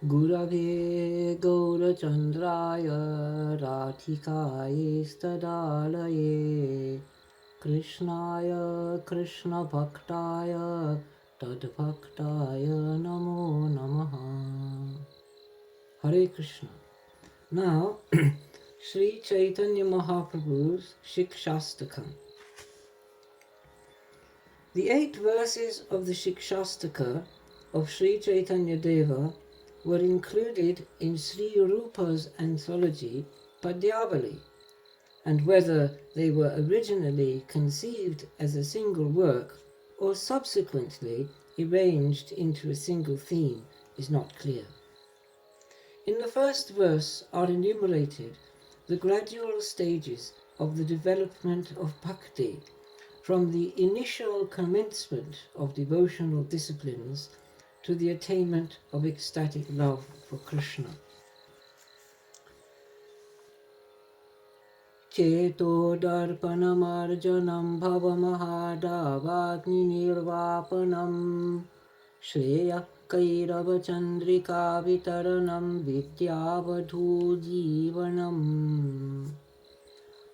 Gurave Gaurachandraya Radhikaye Stadalaye Krishnaya Krishna Bhaktaya Tadbhaktaya Namo Namaha. Hare Krishna. Now, Sri Chaitanya Mahaprabhu's Shikshastakam. The 8 verses of the Shikshastaka of Sri Chaitanya Deva were included in Sri Rupa's anthology Padyavali, and whether they were originally conceived as a single work or subsequently arranged into a single theme is not clear. In the first verse are enumerated the gradual stages of the development of bhakti, from the initial commencement of devotional disciplines to the attainment of ecstatic love for Krishna. Cheto darpanamarjanam bhavamahadavagni nirvapanam Shreya kairava chandrika vitaranam vidyavadhu jivanam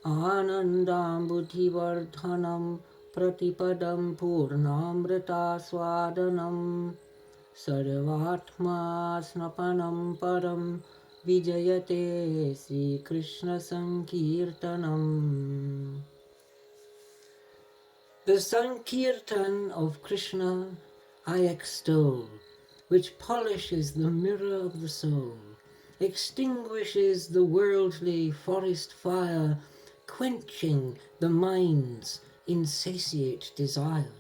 Anandam buddhivardhanam pratipadam purnamrita swadanam sarvatma snapanam param vijayate Sri Krishna Sankirtanam. The Sankirtan of Krishna I extol, which polishes the mirror of the soul, extinguishes the worldly forest fire, quenching the mind's insatiate desire.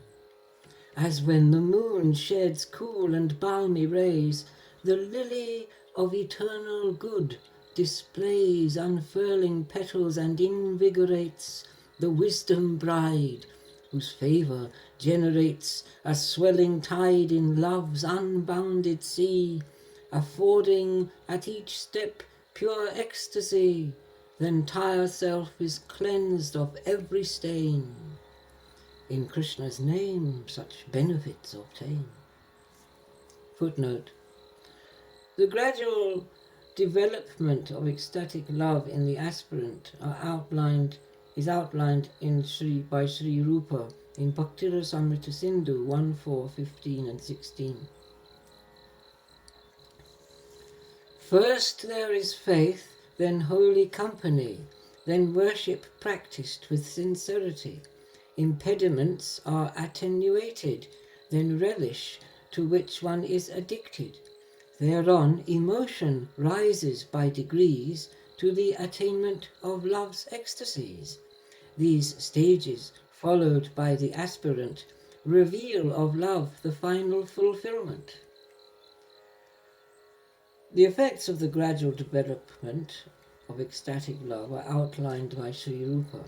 As when the moon sheds cool and balmy rays, the lily of eternal good displays unfurling petals and invigorates the wisdom bride, whose favour generates a swelling tide in love's unbounded sea, affording at each step pure ecstasy, the entire self is cleansed of every stain. In Krishna's name such benefits obtain. Footnote. The gradual development of ecstatic love in the aspirant is outlined by Sri Rupa in Bhaktirasamrita Sindhu 1.4, 15 and 16. First there is faith, then holy company, then worship practiced with sincerity. Impediments are attenuated, then relish to which one is addicted. Thereon emotion rises by degrees to the attainment of love's ecstasies. These stages, followed by the aspirant, reveal of love the final fulfillment. The effects of the gradual development of ecstatic love are outlined by Sri Rupa.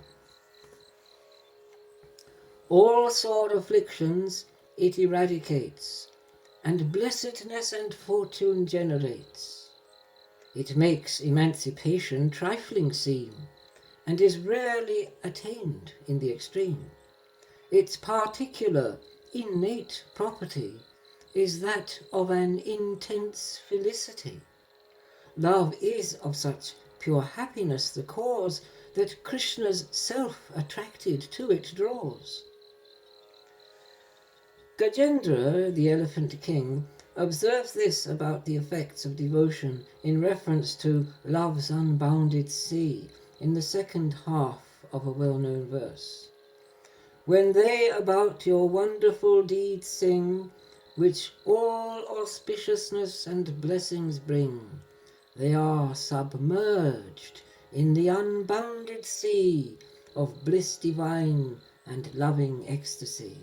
All sore afflictions it eradicates, and blessedness and fortune generates. It makes emancipation trifling seem, and is rarely attained in the extreme. Its particular, innate property is that of an intense felicity. Love is of such pure happiness the cause, that Krishna's self attracted to it draws. Gajendra, the elephant king, observes this about the effects of devotion in reference to love's unbounded sea in the second half of a well-known verse. When they about your wonderful deeds sing, which all auspiciousness and blessings bring, they are submerged in the unbounded sea of bliss divine and loving ecstasy.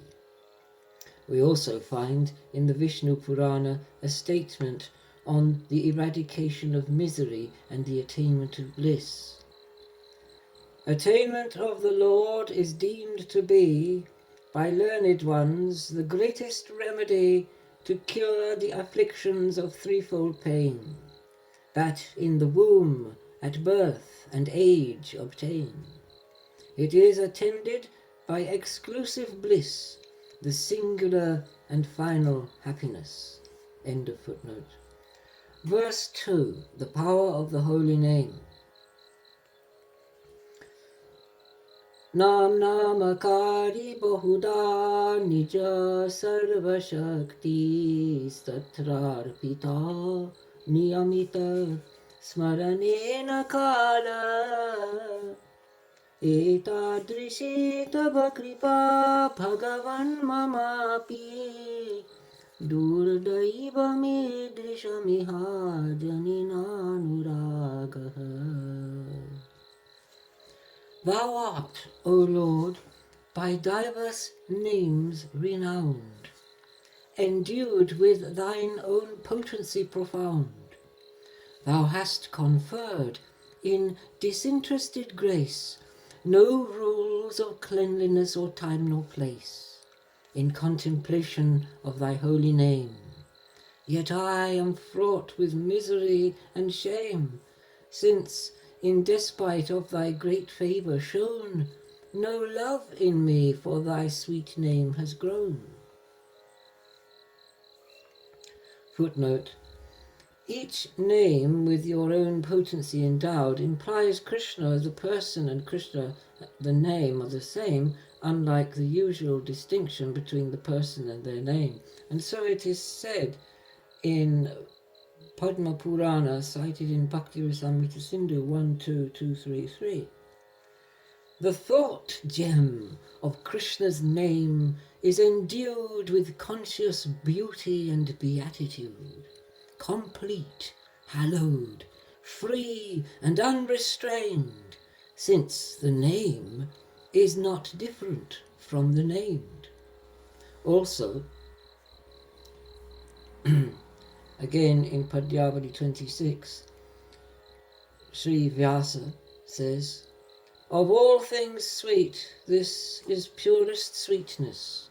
We also find in the Vishnu Purana a statement on the eradication of misery and the attainment of bliss. Attainment of the Lord is deemed to be, by learned ones, the greatest remedy to cure the afflictions of threefold pain, that in the womb, at birth, and age obtain. It is attended by exclusive bliss, the singular and final happiness. End of footnote. Verse 2, the power of the holy name. Nam namakari bahuda nija sarva shakti satrarpita niyamita smaranena kala etadrishi tava kripa bhagavan mamapi durdaiva midrishamiha janinanuragaha. Thou art, O Lord, by diverse names renowned, endued with thine own potency profound. Thou hast conferred in disinterested grace no rules of cleanliness or time nor place, in contemplation of thy holy name. Yet I am fraught with misery and shame, since, in despite of thy great favour shown, no love in me for thy sweet name has grown. Footnote: each name with your own potency endowed implies Krishna as a person and Krishna, the name, are the same, unlike the usual distinction between the person and their name. And so it is said in Padma Purana, cited in Bhakti Rasamrita Sindhu 12233. The thought gem of Krishna's name is endued with conscious beauty and beatitude, complete, hallowed, free and unrestrained, since the name is not different from the named. Also, again in Padyavali 26, Sri Vyasa says, of all things sweet, this is purest sweetness,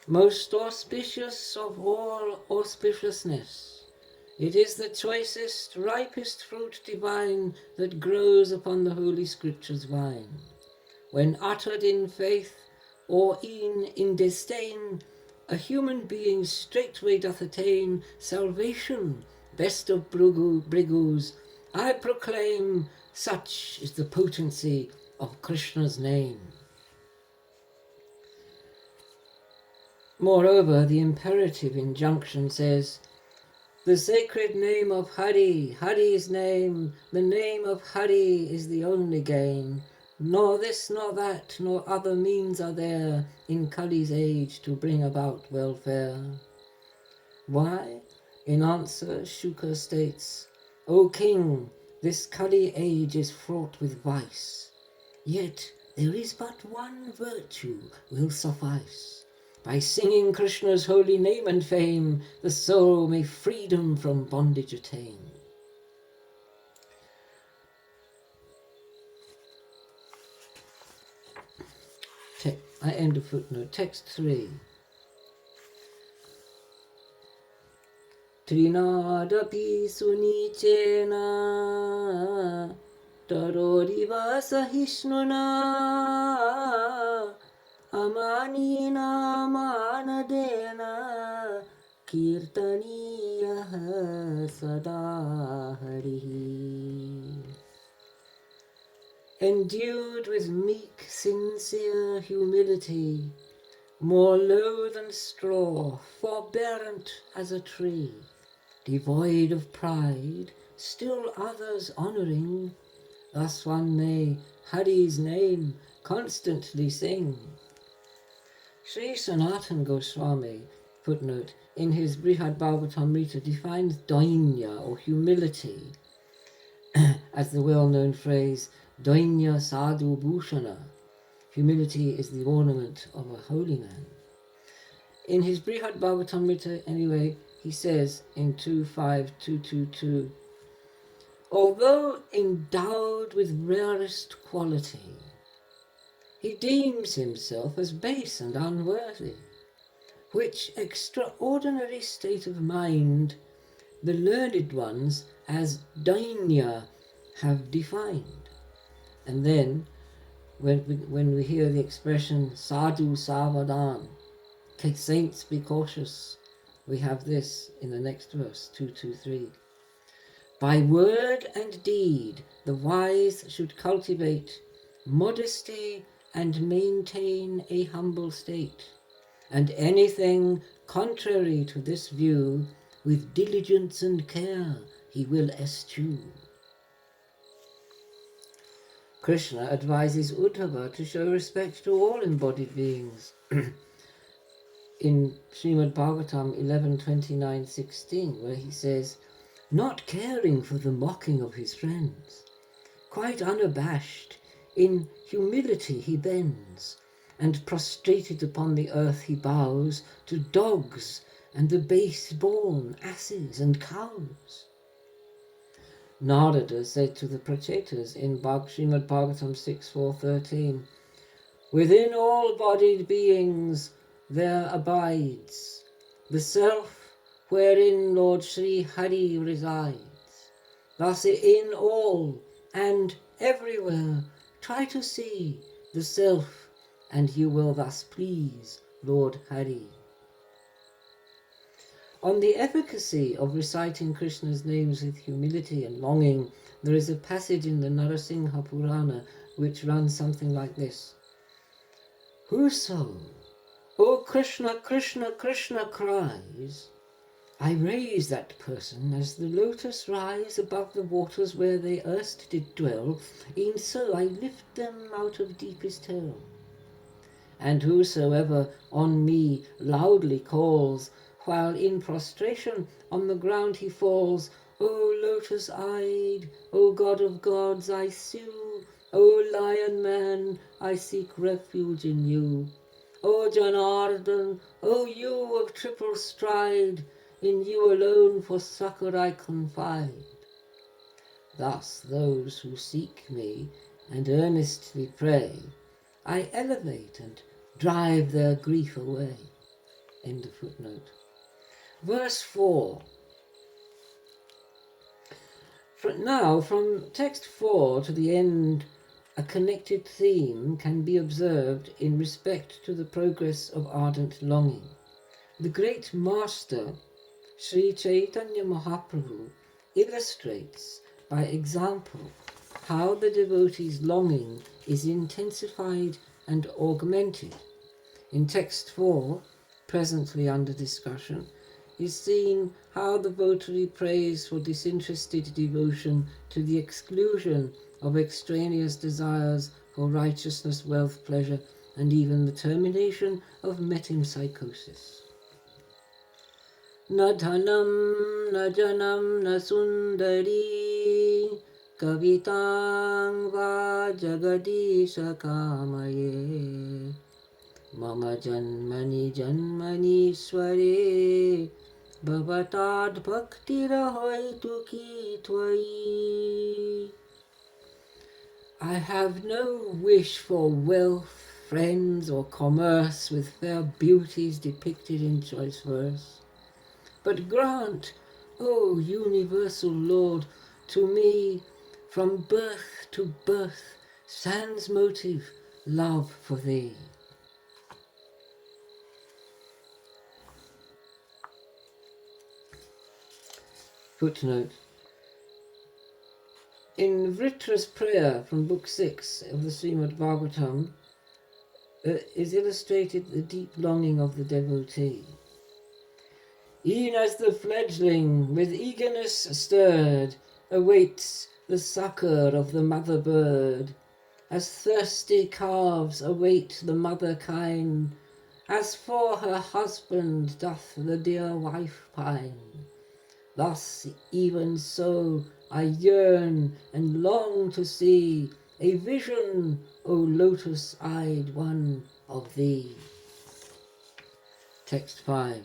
most auspicious of all auspiciousness. It is the choicest, ripest fruit divine that grows upon the Holy Scripture's vine. When uttered in faith or in disdain, a human being straightway doth attain salvation, best of brigus. I proclaim, such is the potency of Krishna's name. Moreover, the imperative injunction says, the sacred name of Hari, Hari's name, the name of Hari is the only gain. Nor this nor that, nor other means are there in Kali's age to bring about welfare. Why? In answer, Shuka states, O king, this Kali age is fraught with vice. Yet there is but one virtue will suffice. By singing Krishna's holy name and fame, the soul may freedom from bondage attain. I end of footnote. Text 3. Trinadapi sunichena taroriva sahishnuna amanina manadena kirtaniya sada harihi. Endued with meek, sincere humility, more low than straw, forbearant as a tree, devoid of pride, still others honouring, thus one may Hari's name constantly sing. Sri Sanatana Goswami, footnote, in his Brihad Bhagavatamrita defines dainya or humility as the well-known phrase dainya sadhu bhushana. Humility is the ornament of a holy man. In his Brihad Bhagavatamrita, anyway, he says in 25222, although endowed with rarest quality, he deems himself as base and unworthy, which extraordinary state of mind the learned ones as dainya have defined. And then, when we hear the expression sadhu savadan, saints be cautious, we have this in the next verse, 223. By word and deed the wise should cultivate modesty and maintain a humble state, and anything contrary to this view with diligence and care he will eschew. Krishna advises Uddhava to show respect to all embodied beings. In Srimad Bhagavatam 11:29-16, where he says, not caring for the mocking of his friends, quite unabashed, in humility he bends, and prostrated upon the earth he bows to dogs and the base-born asses and cows. Narada said to the Prachetas in Srimad Bhagavatam 6:4-13, within all bodied beings there abides the self wherein Lord Sri Hari resides. Thus in all and everywhere try to see the self, and you will thus please Lord Hari. On the efficacy of reciting Krishna's names with humility and longing, there is a passage in the Narasingha Purana which runs something like this. Whoso, O Krishna, Krishna, Krishna cries, I raise that person as the lotus rise above the waters where they erst did dwell, e'en so I lift them out of deepest hell. And whosoever on me loudly calls, while in prostration on the ground he falls, O lotus-eyed, O God of gods, I sue, O lion man, I seek refuge in you. O Janardhan, O you of triple stride, in you alone for succor I confide. Thus those who seek me and earnestly pray, I elevate and drive their grief away. End of footnote. Verse 4. Now, from text 4 to the end, a connected theme can be observed in respect to the progress of ardent longing. The great master, Sri Chaitanya Mahaprabhu, illustrates by example how the devotee's longing is intensified and augmented. In text 4, presently under discussion, is seen how the votary prays for disinterested devotion to the exclusion of extraneous desires for righteousness, wealth, pleasure, and even the termination of metempsychosis. Na dhanam, na janam, na sundari, kavitang va jagadisha kamaye, mama janmani janmani sware, bhavatad bhaktira hoitu ki tvai. I have no wish for wealth, friends, or commerce with fair beauties depicted in choice verse. But grant, O universal Lord, to me from birth to birth sans motive love for thee. Footnote. In Vritra's prayer from Book 6 of the Srimad Bhagavatam is illustrated the deep longing of the devotee. E'en as the fledgling, with eagerness stirred, awaits the succour of the mother bird, as thirsty calves await the mother kine, as for her husband doth the dear wife pine, thus even so I yearn and long to see a vision, O lotus-eyed one, of thee. Text 5.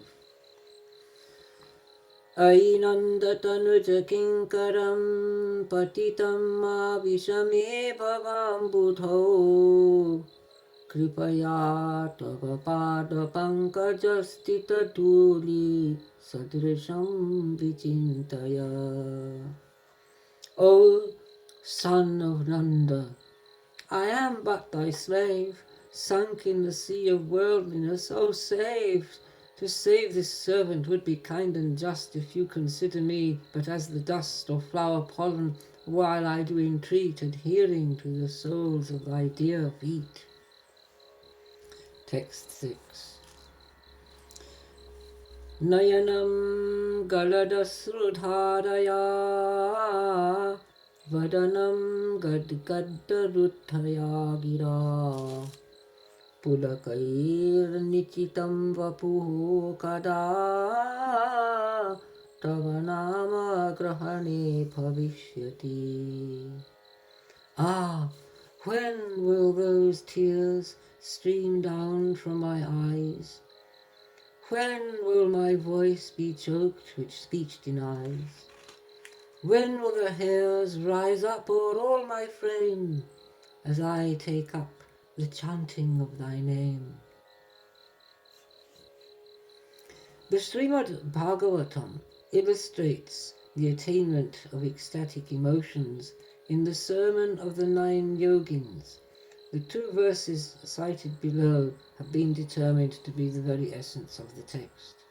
Ainandatanuja kinkaram patitam avishame bhavambudho kripaya tava pada pankajastita tuli sadrisham vichintaya. O son of Nanda, I am but thy slave, sunk in the sea of worldliness. O save To save this servant would be kind and just if you consider me but as the dust or flower pollen, while I do entreat, adhering to the soles of thy dear feet. Text 6. Nayanam galadasrudharaya vadanam gadgaddaruthaya gira pulakair nichitam vapuho kada tavanama grahane bhavishyati. Ah, when will those tears stream down from my eyes? When will my voice be choked which speech denies? When will the hairs rise up o'er all my frame as I take up the chanting of thy name? The Srimad Bhagavatam illustrates the attainment of ecstatic emotions in the Sermon of the 9 Yogins. The 2 verses cited below have been determined to be the very essence of the text.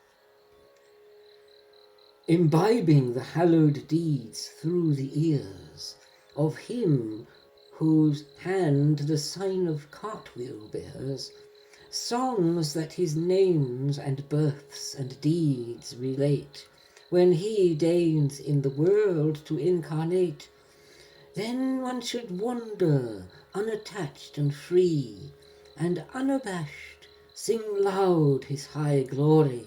Imbibing the hallowed deeds through the ears of him whose hand the sign of cartwheel bears, songs that his names and births and deeds relate, when he deigns in the world to incarnate, then one should wander unattached and free, and unabashed sing loud his high glory.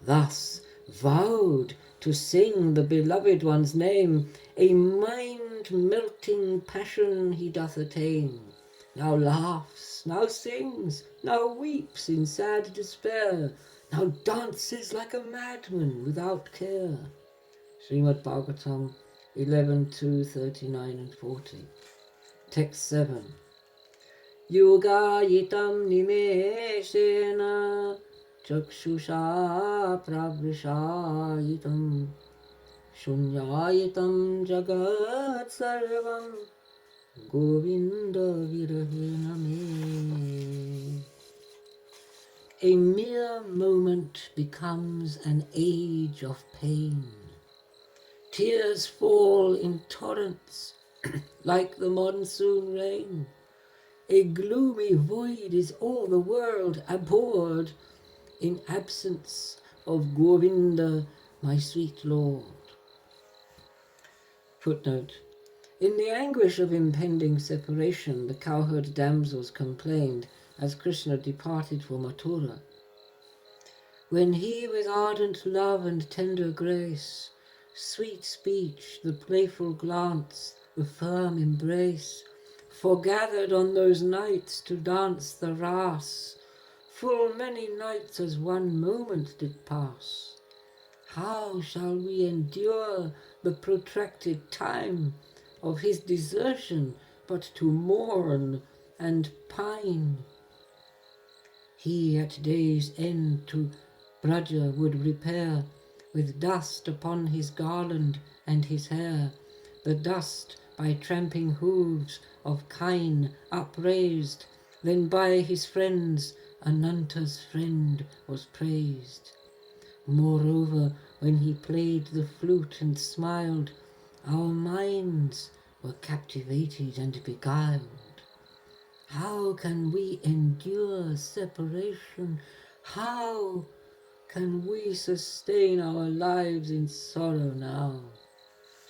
Thus vowed to sing the beloved one's name, a mind-melting passion he doth attain. Now laughs, now sings, now weeps in sad despair, now dances like a madman without care. Srimad Bhagavatam 11:2, 39 and 40. Text 7. Yogayitam nimeshena chakshusha pravrishayitam shunyayitam jagat sarvam govinda virahena me. A mere moment becomes an age of pain. Tears fall in torrents like the monsoon rain. A gloomy void is all the world abhorred in absence of Govinda, my sweet Lord. Footnote. In the anguish of impending separation, the cowherd damsels complained as Krishna departed for Mathura. When he with ardent love and tender grace, sweet speech, the playful glance, the firm embrace, foregathered on those nights to dance the ras, full many nights as one moment did pass. How shall we endure the protracted time of his desertion but to mourn and pine? He at day's end to Braja would repair, with dust upon his garland and his hair, the dust by tramping hooves of kine upraised, then by his friends Ananta's friend was praised. Moreover, when he played the flute and smiled, our minds were captivated and beguiled. How can we endure separation? How can we sustain our lives in sorrow now?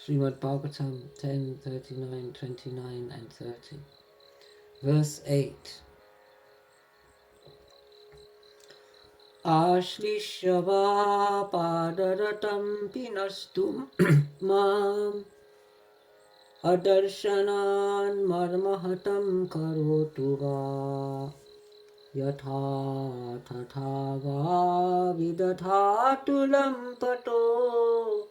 Srimad Bhagavatam 10, 39, 29 and 30. Verse 8. Ashlishyava padaratam pinastum mam adarshanan marmahatam karotu va yatha tatha va vidathatulam pato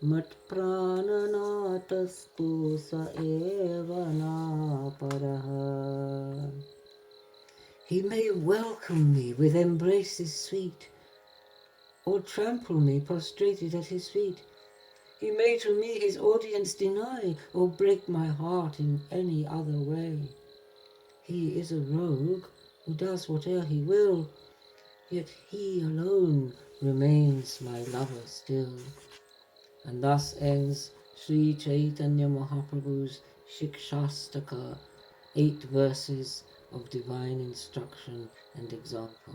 mat prananatastu sa eva na paraha. He may welcome me with embraces sweet, or trample me prostrated at his feet. He may to me his audience deny, or break my heart in any other way. He is a rogue who does whate'er he will, yet he alone remains my lover still. And thus ends Sri Chaitanya Mahaprabhu's Shikshastakam, 8 verses of divine instruction and example.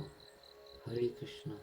Hare Krishna.